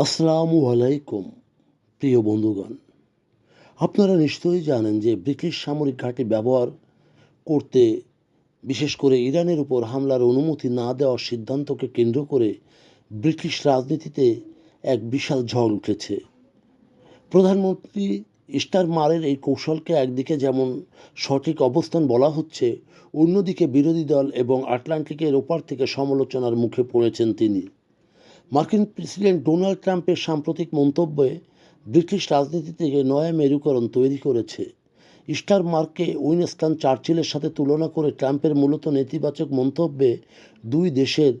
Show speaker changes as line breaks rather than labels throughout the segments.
আসসালামু আলাইকুম প্রিয় বন্ধুগণ। আপনারা নিশ্চয়ই জানেন যে ব্রিটিশ সামরিক ঘাঁটি ব্যবহার করতে, বিশেষ করে ইরানের উপর হামলার অনুমতি না দেওয়ার সিদ্ধান্তকে কেন্দ্র করে ব্রিটিশ রাজনীতিতে এক বিশাল ঝড় উঠেছে। প্রধানমন্ত্রী স্টারমারের এই কৌশলকে একদিকে যেমন সঠিক অবস্থান বলা হচ্ছে, অন্যদিকে বিরোধী দল এবং আটলান্টিকের ওপার থেকে সমালোচনার মুখে পড়েছেন তিনি। মার্কিন প্রেসিডেন্ট ডোনাল্ড ট্রাম্পের সাম্প্রতিক মন্তব্যে ব্রিটিশ রাজনীতি থেকে নয়া মেরুকরণ তৈরি করেছে। স্টারমার্ককে উইনস্টন চার্চিলের সাথে তুলনা করে ট্রাম্পের মূলত নেতিবাচক মন্তব্যে দুই দেশের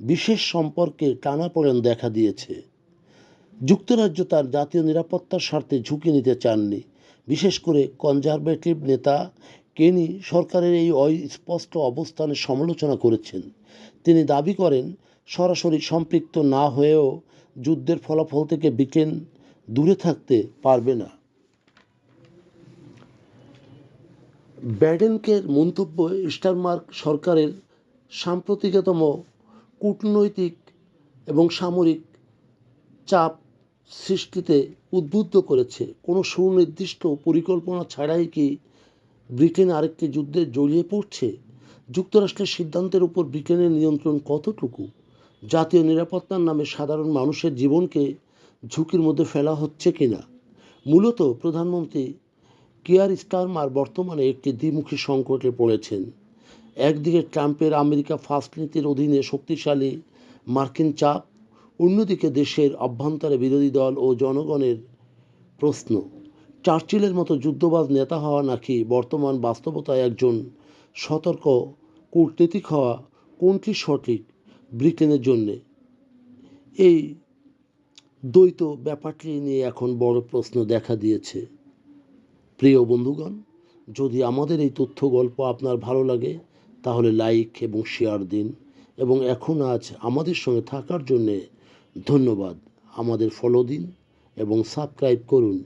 বিশেষ সম্পর্কে টানাপোড়েন দেখা দিয়েছে। যুক্তরাজ্য তার জাতীয় নিরাপত্তার স্বার্থে ঝুঁকি নিতে চাননি। বিশেষ করে কনজারভেটিভ নেতা কেনি সরকারের এই অস্পষ্ট অবস্থানের সমালোচনা করেছেন। তিনি দাবি করেন, সরাসরি সম্পৃক্ত না হয়েও যুদ্ধের ফলাফল থেকে ব্রিটেন দূরে থাকতে পারবে না। ব্যাডেনকের মন্তব্য স্টারমার্ক সরকারের সাম্প্রতিকতম কূটনৈতিক এবং সামরিক চাপ সৃষ্টিতে উদ্বুদ্ধ করেছে। কোনো সুনির্দিষ্ট পরিকল্পনা ছাড়াই কি ব্রিটেন আরেকটি যুদ্ধে জড়িয়ে পড়ছে? যুক্তরাষ্ট্রের সিদ্ধান্তের উপর ব্রিটেনের নিয়ন্ত্রণ কতটুকু? জাতীয় নিরাপত্তার নামে সাধারণ মানুষের জীবনকে ঝুঁকির মধ্যে ফেলা হচ্ছে কিনা? মূলত প্রধানমন্ত্রী কিয়ার স্টারমার বর্তমানে একটি দ্বিমুখী সংকটে পড়েছেন। একদিকে ট্রাম্পের আমেরিকা ফার্স্ট নীতির অধীনে শক্তিশালী মার্কিন চাপ, অন্যদিকে দেশের অভ্যন্তরে বিরোধী দল ও জনগণের প্রশ্ন। চার্চিলের মতো যুদ্ধবাজ নেতা হওয়া নাকি বর্তমান বাস্তবতায় একজন সতর্ক কূটনীতিক হওয়া, কোনটি সঠিক ব্রিটেনের জন্যে? এই দ্বৈত ব্যাপারটি নিয়ে এখন বড় প্রশ্ন দেখা দিয়েছে। প্রিয় বন্ধুগণ, যদি আমাদের এই তথ্য গল্প আপনার ভালো লাগে তাহলে লাইক এবং শেয়ার দিন, এবং আজ আমাদের সঙ্গে থাকার জন্যে ধন্যবাদ। আমাদের ফলো দিন এবং সাবস্ক্রাইব করুন।